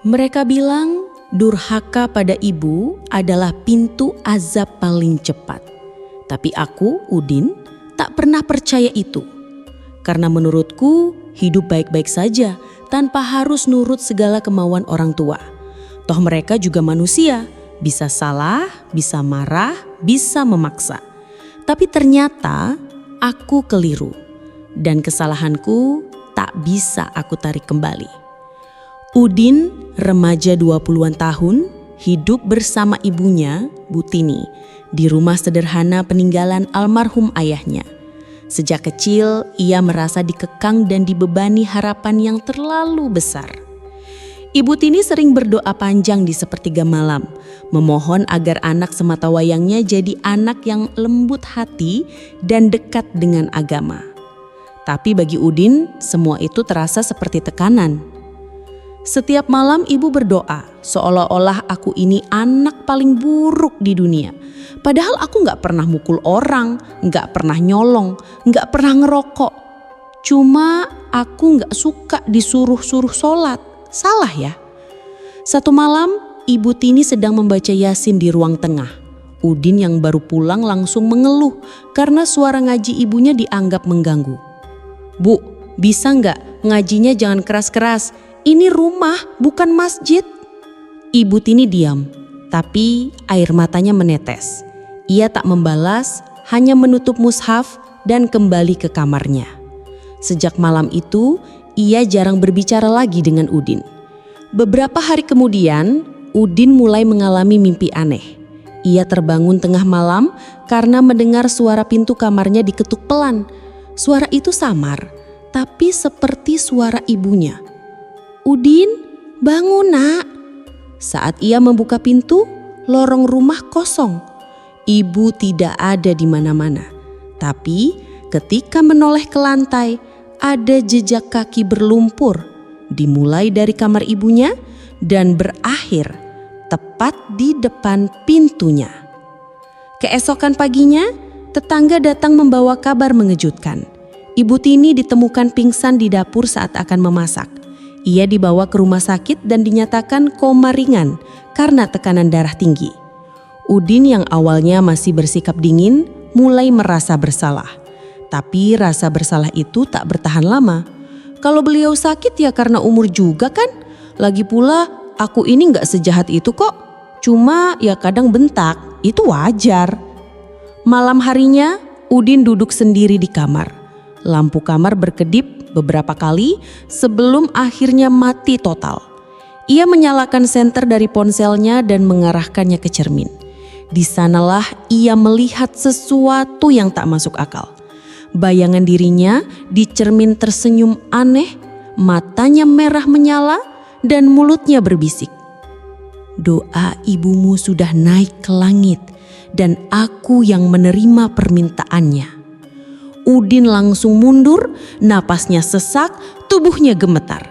Mereka bilang durhaka pada ibu adalah pintu azab paling cepat. Tapi aku, Udin, tak pernah percaya itu. Karena menurutku hidup baik-baik saja tanpa harus nurut segala kemauan orang tua. Toh mereka juga manusia, bisa salah, bisa marah, bisa memaksa. Tapi ternyata aku keliru dan kesalahanku tak bisa aku tarik kembali. Udin, remaja 20-an tahun, hidup bersama ibunya, Bu Tini, di rumah sederhana peninggalan almarhum ayahnya. Sejak kecil, ia merasa dikekang dan dibebani harapan yang terlalu besar. Ibu Tini sering berdoa panjang di sepertiga malam, memohon agar anak sematawayangnya jadi anak yang lembut hati dan dekat dengan agama. Tapi bagi Udin, semua itu terasa seperti tekanan. Setiap malam ibu berdoa, seolah-olah aku ini anak paling buruk di dunia. Padahal aku gak pernah mukul orang, gak pernah nyolong, gak pernah ngerokok. Cuma aku gak suka disuruh-suruh sholat. Salah ya? Satu malam, Ibu Tini sedang membaca Yasin di ruang tengah. Udin yang baru pulang langsung mengeluh karena suara ngaji ibunya dianggap mengganggu. "Bu, bisa gak ngajinya jangan keras-keras? Ini rumah, bukan masjid." Ibu Tini diam, tapi air matanya menetes. Ia tak membalas, hanya menutup mushaf dan kembali ke kamarnya. Sejak malam itu, ia jarang berbicara lagi dengan Udin. Beberapa hari kemudian, Udin mulai mengalami mimpi aneh. Ia terbangun tengah malam karena mendengar suara pintu kamarnya diketuk pelan. Suara itu samar, tapi seperti suara ibunya. "Udin, bangun nak." Saat ia membuka pintu, lorong rumah kosong. Ibu tidak ada di mana-mana. Tapi ketika menoleh ke lantai, ada jejak kaki berlumpur. Dimulai dari kamar ibunya dan berakhir tepat di depan pintunya. Keesokan paginya, tetangga datang membawa kabar mengejutkan. Ibu Tini ditemukan pingsan di dapur saat akan memasak. Ia dibawa ke rumah sakit dan dinyatakan koma ringan karena tekanan darah tinggi. Udin yang awalnya masih bersikap dingin mulai merasa bersalah. Tapi rasa bersalah itu tak bertahan lama. Kalau beliau sakit ya karena umur juga kan. Lagi pula aku ini gak sejahat itu kok. Cuma ya kadang bentak, itu wajar. Malam harinya Udin duduk sendiri di kamar. Lampu kamar berkedip beberapa kali sebelum akhirnya mati total. Ia menyalakan senter dari ponselnya dan mengarahkannya ke cermin. Di sanalah ia melihat sesuatu yang tak masuk akal. Bayangan dirinya di cermin tersenyum aneh, matanya merah menyala dan mulutnya berbisik. "Doa ibumu sudah naik ke langit dan aku yang menerima permintaannya." Udin langsung mundur, napasnya sesak, tubuhnya gemetar.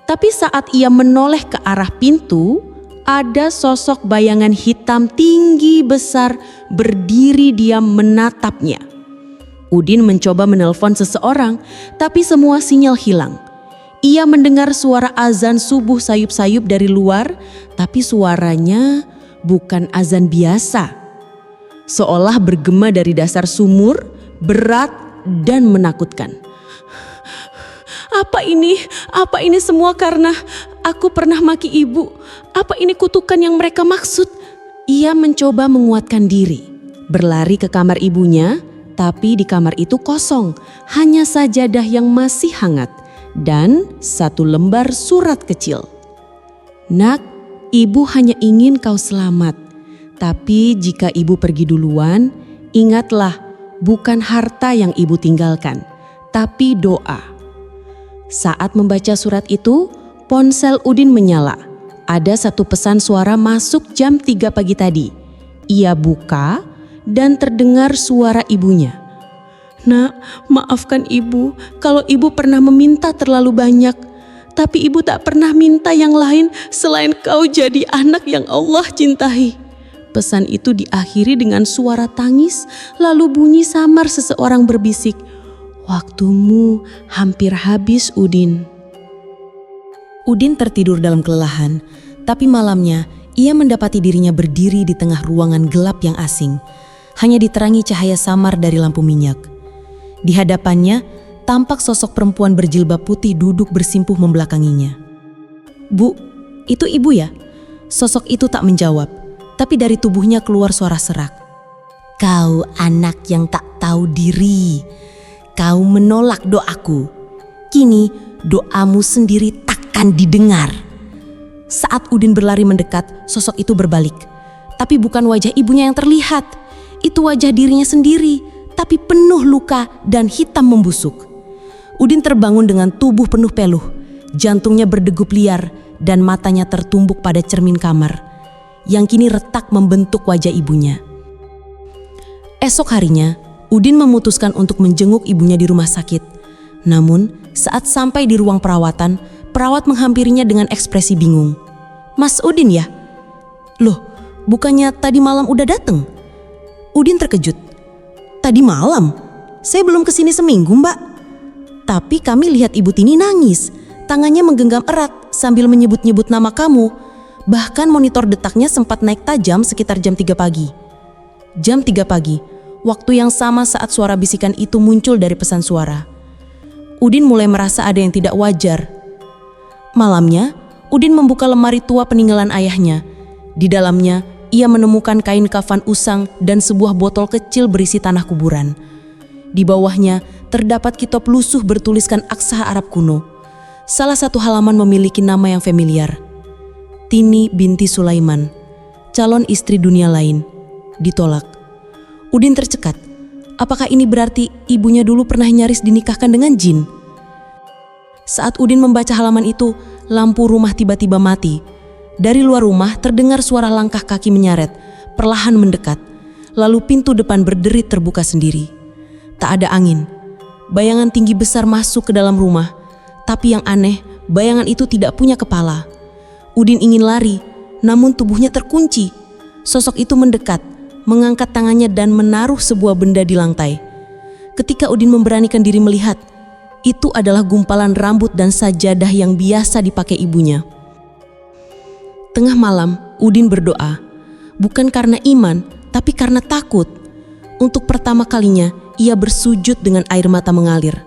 Tapi saat ia menoleh ke arah pintu, ada sosok bayangan hitam tinggi besar berdiri diam menatapnya. Udin mencoba menelpon seseorang, tapi semua sinyal hilang. Ia mendengar suara azan subuh sayup-sayup dari luar, tapi suaranya bukan azan biasa. Seolah bergema dari dasar sumur, berat dan menakutkan. Apa ini? Apa ini semua karena aku pernah maki ibu? Apa ini kutukan yang mereka maksud?" Ia mencoba menguatkan diri, berlari ke kamar ibunya, tapi di kamar itu kosong, hanya sajadah yang masih hangat dan satu lembar surat kecil. "Nak, ibu hanya ingin kau selamat. Tapi jika ibu pergi duluan, ingatlah bukan harta yang ibu tinggalkan, tapi doa." Saat membaca surat itu, ponsel Udin menyala. Ada satu pesan suara masuk jam 3 pagi tadi. Ia buka dan terdengar suara ibunya. "Nak, maafkan ibu kalau ibu pernah meminta terlalu banyak. Tapi ibu tak pernah minta yang lain selain kau jadi anak yang Allah cintai." Pesan itu diakhiri dengan suara tangis, lalu bunyi samar seseorang berbisik, "Waktumu hampir habis, Udin." Udin tertidur dalam kelelahan, tapi malamnya ia mendapati dirinya berdiri di tengah ruangan gelap yang asing, hanya diterangi cahaya samar dari lampu minyak. Di hadapannya, tampak sosok perempuan berjilbab putih duduk bersimpuh membelakanginya. "Bu, itu ibu ya?" Sosok itu tak menjawab, tapi dari tubuhnya keluar suara serak. "Kau anak yang tak tahu diri. Kau menolak doaku. Kini doamu sendiri takkan didengar." Saat Udin berlari mendekat, sosok itu berbalik. Tapi bukan wajah ibunya yang terlihat. Itu wajah dirinya sendiri, tapi penuh luka dan hitam membusuk. Udin terbangun dengan tubuh penuh peluh. Jantungnya berdegup liar dan matanya tertumbuk pada cermin kamar yang kini retak membentuk wajah ibunya. Esok harinya, Udin memutuskan untuk menjenguk ibunya di rumah sakit. Namun, saat sampai di ruang perawatan, perawat menghampirinya dengan ekspresi bingung. "Mas Udin ya? Loh, bukannya tadi malam udah dateng?" Udin terkejut. "Tadi malam? Saya belum kesini seminggu, Mbak. Tapi kami lihat Ibu Tini nangis. Tangannya menggenggam erat sambil menyebut-nyebut nama kamu. Bahkan monitor detaknya sempat naik tajam sekitar jam 3 pagi. Jam 3 pagi, waktu yang sama saat suara bisikan itu muncul dari pesan suara. Udin mulai merasa ada yang tidak wajar. Malamnya, Udin membuka lemari tua peninggalan ayahnya. Di dalamnya, ia menemukan kain kafan usang dan sebuah botol kecil berisi tanah kuburan. Di bawahnya, terdapat kitab lusuh bertuliskan aksara Arab kuno. Salah satu halaman memiliki nama yang familiar. Tini binti Sulaiman, calon istri dunia lain, ditolak. Udin tercekat. Apakah ini berarti ibunya dulu pernah nyaris dinikahkan dengan jin? Saat Udin membaca halaman itu, lampu rumah tiba-tiba mati. Dari luar rumah terdengar suara langkah kaki menyeret, perlahan mendekat. Lalu pintu depan berderit terbuka sendiri. Tak ada angin. Bayangan tinggi besar masuk ke dalam rumah. Tapi yang aneh, bayangan itu tidak punya kepala. Udin ingin lari, namun tubuhnya terkunci. Sosok itu mendekat, mengangkat tangannya dan menaruh sebuah benda di lantai. Ketika Udin memberanikan diri melihat, itu adalah gumpalan rambut dan sajadah yang biasa dipakai ibunya. Tengah malam, Udin berdoa, bukan karena iman, tapi karena takut. Untuk pertama kalinya, ia bersujud dengan air mata mengalir.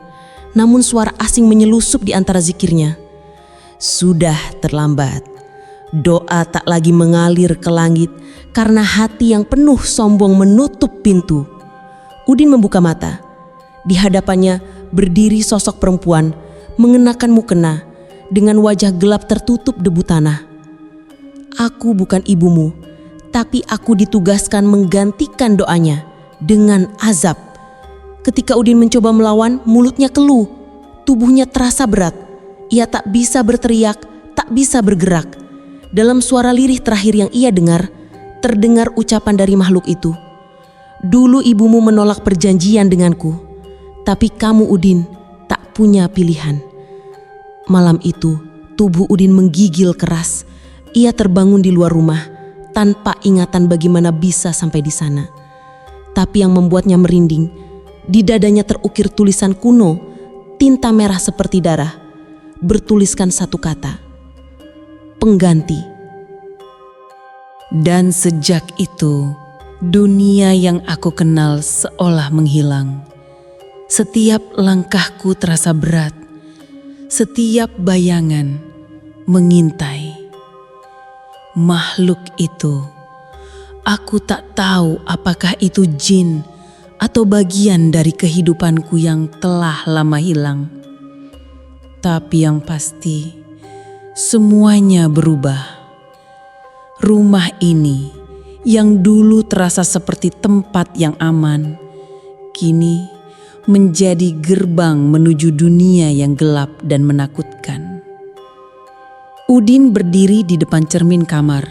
Namun suara asing menyelusup di antara zikirnya. Sudah terlambat. Doa tak lagi mengalir ke langit karena hati yang penuh sombong menutup pintu. Udin membuka mata. Di hadapannya berdiri sosok perempuan mengenakan mukena dengan wajah gelap tertutup debu tanah. "Aku bukan ibumu, tapi aku ditugaskan menggantikan doanya dengan azab." Ketika Udin mencoba melawan, mulutnya keluh. Tubuhnya terasa berat. Ia tak bisa berteriak, tak bisa bergerak. Dalam suara lirih terakhir yang ia dengar, terdengar ucapan dari makhluk itu. "Dulu ibumu menolak perjanjian denganku, tapi kamu Udin tak punya pilihan." Malam itu, tubuh Udin menggigil keras. Ia terbangun di luar rumah, tanpa ingatan bagaimana bisa sampai di sana. Tapi yang membuatnya merinding, di dadanya terukir tulisan kuno, tinta merah seperti darah, bertuliskan satu kata, "Pengganti." Dan sejak itu, dunia yang aku kenal seolah menghilang. Setiap langkahku terasa berat, setiap bayangan mengintai. Makhluk itu, aku tak tahu apakah itu jin atau bagian dari kehidupanku yang telah lama hilang. Tapi yang pasti, semuanya berubah. Rumah ini yang dulu terasa seperti tempat yang aman, kini menjadi gerbang menuju dunia yang gelap dan menakutkan. Udin berdiri di depan cermin kamar,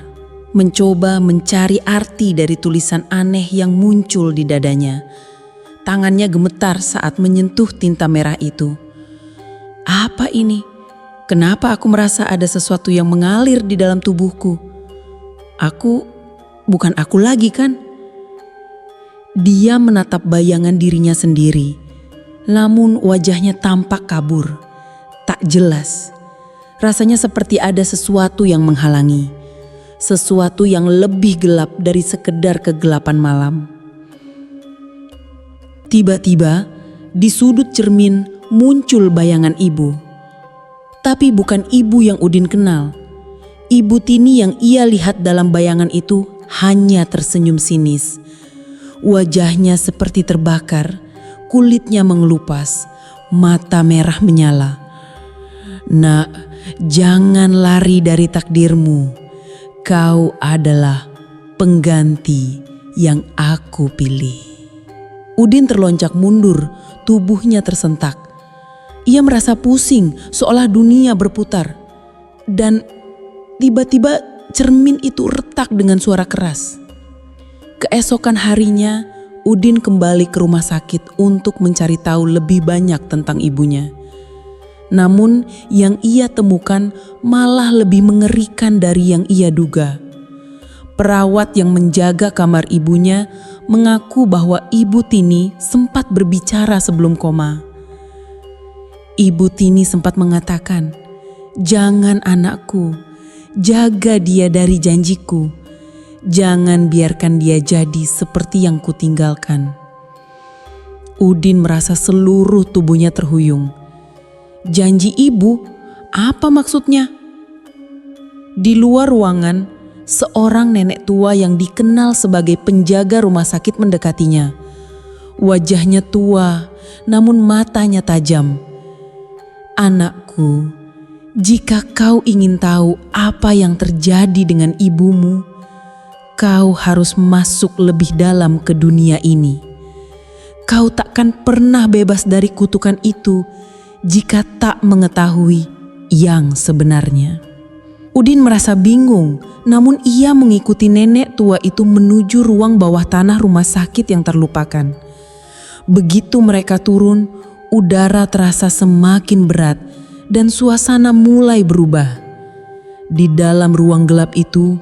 mencoba mencari arti dari tulisan aneh yang muncul di dadanya. Tangannya gemetar saat menyentuh tinta merah itu. Apa ini? Kenapa aku merasa ada sesuatu yang mengalir di dalam tubuhku? Aku bukan aku lagi kan? Dia menatap bayangan dirinya sendiri, namun wajahnya tampak kabur, tak jelas. Rasanya seperti ada sesuatu yang menghalangi, sesuatu yang lebih gelap dari sekedar kegelapan malam. Tiba-tiba di sudut cermin muncul bayangan ibu. Tapi bukan ibu yang Udin kenal. Ibu Tini yang ia lihat dalam bayangan itu hanya tersenyum sinis. Wajahnya seperti terbakar, kulitnya mengelupas, mata merah menyala. "Nak, jangan lari dari takdirmu. Kau adalah pengganti yang aku pilih." Udin terlonjak mundur, tubuhnya tersentak. Ia merasa pusing, seolah dunia berputar. Dan tiba-tiba cermin itu retak dengan suara keras. Keesokan harinya, Udin kembali ke rumah sakit untuk mencari tahu lebih banyak tentang ibunya. Namun yang ia temukan malah lebih mengerikan dari yang ia duga. Perawat yang menjaga kamar ibunya mengaku bahwa Ibu Tini sempat berbicara sebelum koma. Ibu Tini sempat mengatakan, "Jangan anakku, jaga dia dari janjiku. Jangan biarkan dia jadi seperti yang kutinggalkan." Udin merasa seluruh tubuhnya terhuyung. Janji ibu? Apa maksudnya? Di luar ruangan, seorang nenek tua yang dikenal sebagai penjaga rumah sakit mendekatinya. Wajahnya tua, namun matanya tajam. "Anakku, jika kau ingin tahu apa yang terjadi dengan ibumu, kau harus masuk lebih dalam ke dunia ini. Kau takkan pernah bebas dari kutukan itu jika tak mengetahui yang sebenarnya." Udin merasa bingung, namun ia mengikuti nenek tua itu menuju ruang bawah tanah rumah sakit yang terlupakan. Begitu mereka turun, udara terasa semakin berat dan suasana mulai berubah. Di dalam ruang gelap itu,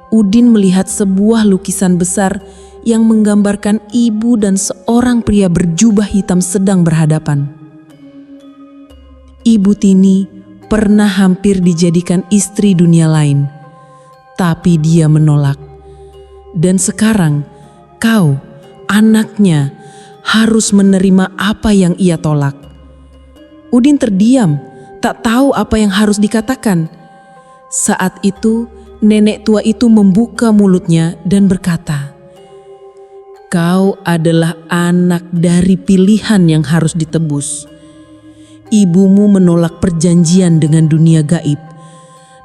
Udin melihat sebuah lukisan besar yang menggambarkan ibu dan seorang pria berjubah hitam sedang berhadapan. Ibu Tini pernah hampir dijadikan istri dunia lain, tapi dia menolak. Dan sekarang kau, anaknya, harus menerima apa yang ia tolak. Udin terdiam, tak tahu apa yang harus dikatakan. Saat itu nenek tua itu membuka mulutnya dan berkata, "Kau adalah anak dari pilihan yang harus ditebus. Ibumu menolak perjanjian dengan dunia gaib,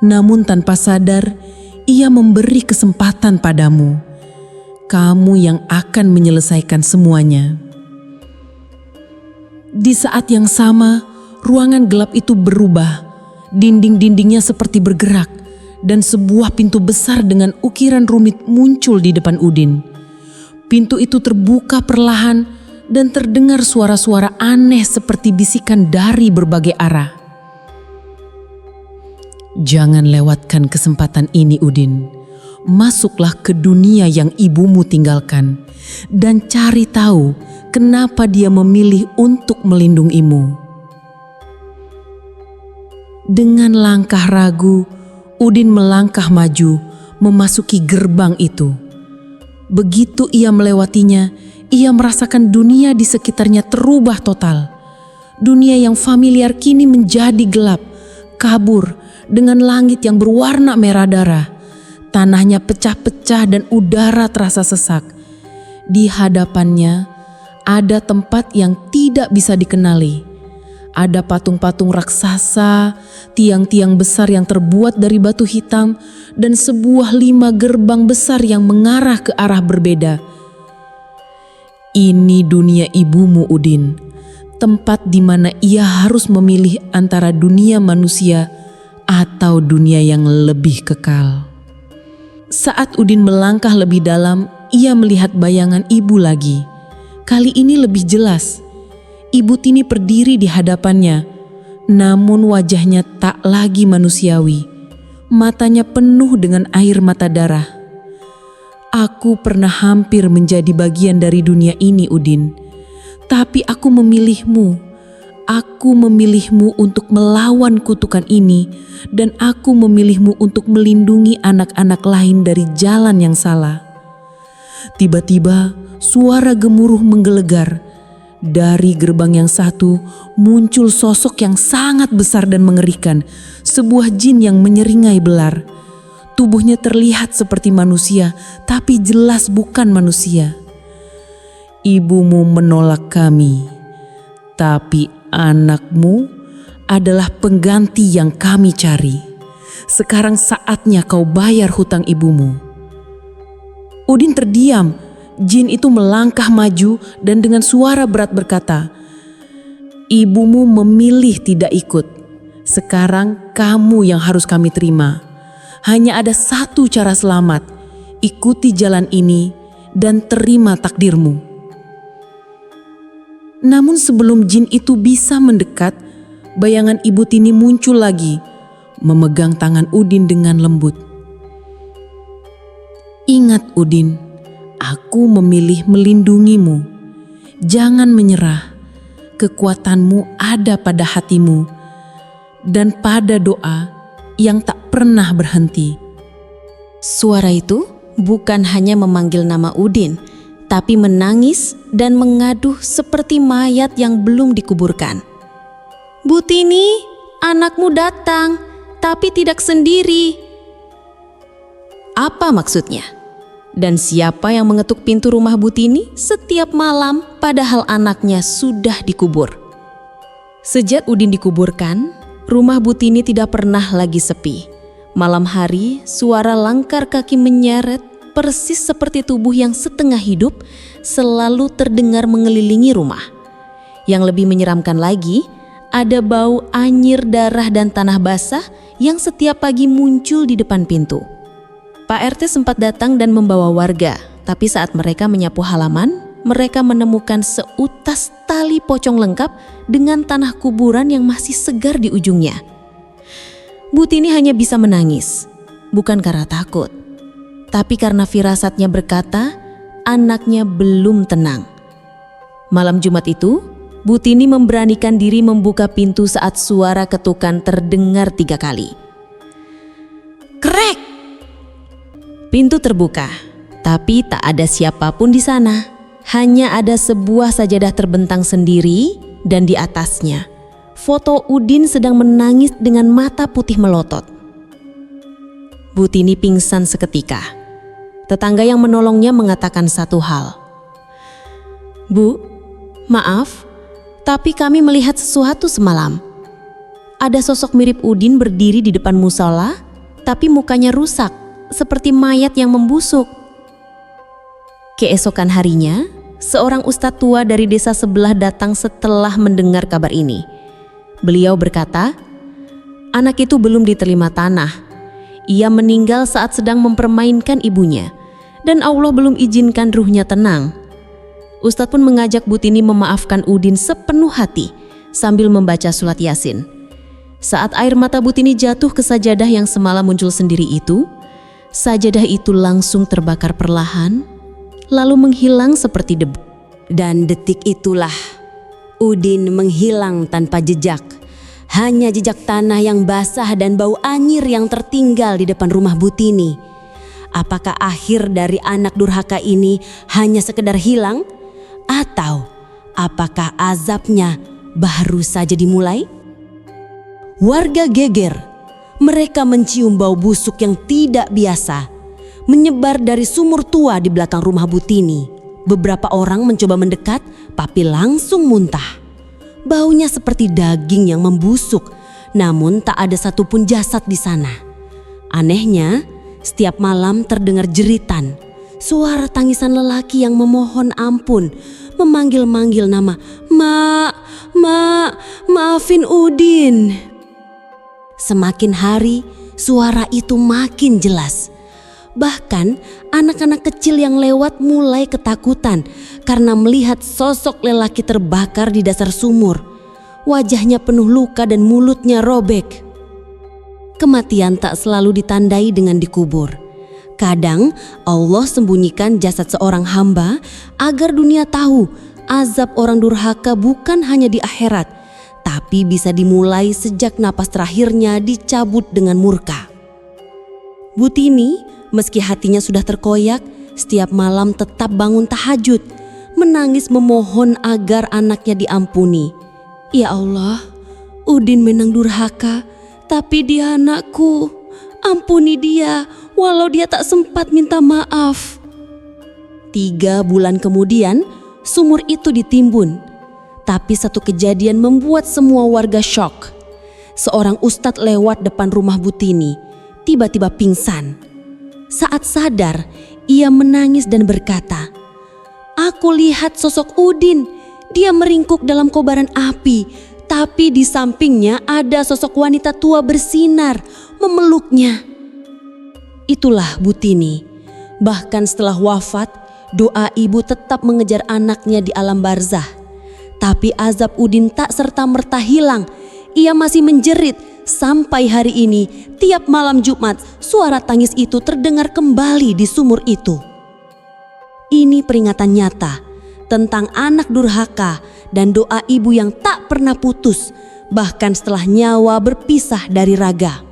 namun tanpa sadar ia memberi kesempatan padamu. Kamu yang akan menyelesaikan semuanya." Di saat yang sama, ruangan gelap itu berubah. Dinding-dindingnya seperti bergerak dan sebuah pintu besar dengan ukiran rumit muncul di depan Udin. Pintu itu terbuka perlahan dan terdengar suara-suara aneh seperti bisikan dari berbagai arah. "Jangan lewatkan kesempatan ini, Udin. Masuklah ke dunia yang ibumu tinggalkan dan cari tahu kenapa dia memilih untuk melindungimu." Dengan langkah ragu, Udin melangkah maju memasuki gerbang itu. Begitu ia melewatinya, ia merasakan dunia di sekitarnya terubah total. Dunia yang familiar kini menjadi gelap, kabur dengan langit yang berwarna merah darah. Tanahnya pecah-pecah dan udara terasa sesak. Di hadapannya ada tempat yang tidak bisa dikenali. Ada patung-patung raksasa, tiang-tiang besar yang terbuat dari batu hitam, dan sebuah 5 gerbang besar yang mengarah ke arah berbeda. Ini dunia ibumu, Udin, tempat di mana ia harus memilih antara dunia manusia atau dunia yang lebih kekal. Saat Udin melangkah lebih dalam, ia melihat bayangan ibu lagi. Kali ini lebih jelas. Ibu Tini berdiri di hadapannya, namun wajahnya tak lagi manusiawi. Matanya penuh dengan air mata darah. "Aku pernah hampir menjadi bagian dari dunia ini, Udin. Tapi aku memilihmu. aku memilihmu untuk melawan kutukan ini dan aku memilihmu untuk melindungi anak-anak lain dari jalan yang salah. Tiba-tiba suara gemuruh menggelegar. Dari gerbang yang satu muncul sosok yang sangat besar dan mengerikan, sebuah jin yang menyeringai belar. Tubuhnya terlihat seperti manusia, tapi jelas bukan manusia. Ibumu menolak kami, tapi anakmu adalah pengganti yang kami cari. Sekarang saatnya kau bayar hutang ibumu. Udin terdiam. Jin itu melangkah maju dan dengan suara berat berkata, "Ibumu memilih tidak ikut. Sekarang kamu yang harus kami terima. Hanya ada satu cara selamat. Ikuti jalan ini dan terima takdirmu." Namun sebelum jin itu bisa mendekat, bayangan Ibu Tini muncul lagi, memegang tangan Udin dengan lembut. "Ingat Udin, aku memilih melindungimu. Jangan menyerah. Kekuatanmu ada pada hatimu dan pada doa yang tak pernah berhenti." Suara itu bukan hanya memanggil nama Udin, tapi menangis dan mengaduh seperti mayat yang belum dikuburkan. "Bu Tini, anakmu datang, tapi tidak sendiri." Apa maksudnya? Dan siapa yang mengetuk pintu rumah Bu Tini setiap malam padahal anaknya sudah dikubur? Sejak Udin dikuburkan, rumah Bu Tini tidak pernah lagi sepi. Malam hari, suara langkar kaki menyeret persis seperti tubuh yang setengah hidup selalu terdengar mengelilingi rumah. Yang lebih menyeramkan lagi, ada bau anyir darah dan tanah basah yang setiap pagi muncul di depan pintu. Pak RT sempat datang dan membawa warga, tapi saat mereka menyapu halaman, mereka menemukan seutas tali pocong lengkap dengan tanah kuburan yang masih segar di ujungnya. Bu Tini hanya bisa menangis, bukan karena takut, tapi karena firasatnya berkata anaknya belum tenang. Malam Jumat itu, Bu Tini memberanikan diri membuka pintu saat suara ketukan terdengar 3 kali. Krek! Pintu terbuka, tapi tak ada siapapun di sana. Hanya ada sebuah sajadah terbentang sendiri dan di atasnya foto Udin sedang menangis dengan mata putih melotot. Bu Tini pingsan seketika. Tetangga yang menolongnya mengatakan satu hal. "Bu, maaf, tapi kami melihat sesuatu semalam. Ada sosok mirip Udin berdiri di depan musola, tapi mukanya rusak, seperti mayat yang membusuk." Keesokan harinya, seorang ustadz tua dari desa sebelah datang setelah mendengar kabar ini. Beliau berkata, anak itu belum diterima tanah. Ia meninggal saat sedang mempermainkan ibunya, dan Allah belum izinkan ruhnya tenang. Ustadz pun mengajak Bu Tini memaafkan Udin sepenuh hati sambil membaca surat Yasin. Saat air mata Bu Tini jatuh ke sajadah yang semalam muncul sendiri itu, sajadah itu langsung terbakar perlahan, lalu menghilang seperti debu. Dan detik itulah Udin menghilang tanpa jejak. Hanya jejak tanah yang basah dan bau anyir yang tertinggal di depan rumah Bu Tini. Apakah akhir dari anak durhaka ini hanya sekedar hilang? Atau apakah azabnya baru saja dimulai? Warga geger. Mereka mencium bau busuk yang tidak biasa menyebar dari sumur tua di belakang rumah Bu Tini. Beberapa orang mencoba mendekat, tapi langsung muntah. Baunya seperti daging yang membusuk, namun tak ada satupun jasad di sana. Anehnya, setiap malam terdengar jeritan, suara tangisan lelaki yang memohon ampun, memanggil-manggil nama, "Mak, maafin Udin." Semakin hari, suara itu makin jelas. Bahkan anak-anak kecil yang lewat mulai ketakutan karena melihat sosok lelaki terbakar di dasar sumur. Wajahnya penuh luka dan mulutnya robek. Kematian tak selalu ditandai dengan dikubur. Kadang Allah sembunyikan jasad seorang hamba agar dunia tahu azab orang durhaka bukan hanya di akhirat, tapi bisa dimulai sejak napas terakhirnya dicabut dengan murka. Butini, meski hatinya sudah terkoyak, setiap malam tetap bangun tahajud, menangis memohon agar anaknya diampuni. Ya Allah, Udin memang durhaka, tapi dia anakku. Ampuni dia, walau dia tak sempat minta maaf. 3 bulan kemudian, sumur itu ditimbun. Tapi satu kejadian membuat semua warga syok. Seorang ustadz lewat depan rumah Butini, tiba-tiba pingsan. Saat sadar, ia menangis dan berkata, "Aku lihat sosok Udin, dia meringkuk dalam kobaran api, tapi di sampingnya ada sosok wanita tua bersinar, memeluknya." Itulah Butini. Bahkan setelah wafat, doa ibu tetap mengejar anaknya di alam barzah. Tapi azab Udin tak serta-merta hilang. Ia masih menjerit sampai hari ini. Tiap malam Jumat, suara tangis itu terdengar kembali di sumur itu. Ini peringatan nyata tentang anak durhaka dan doa ibu yang tak pernah putus, bahkan setelah nyawa berpisah dari raga.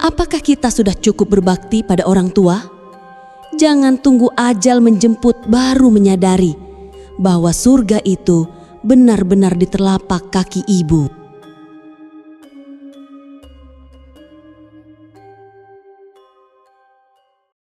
Apakah kita sudah cukup berbakti pada orang tua? Jangan tunggu ajal menjemput baru menyadari bahwa surga itu benar-benar di telapak kaki ibu.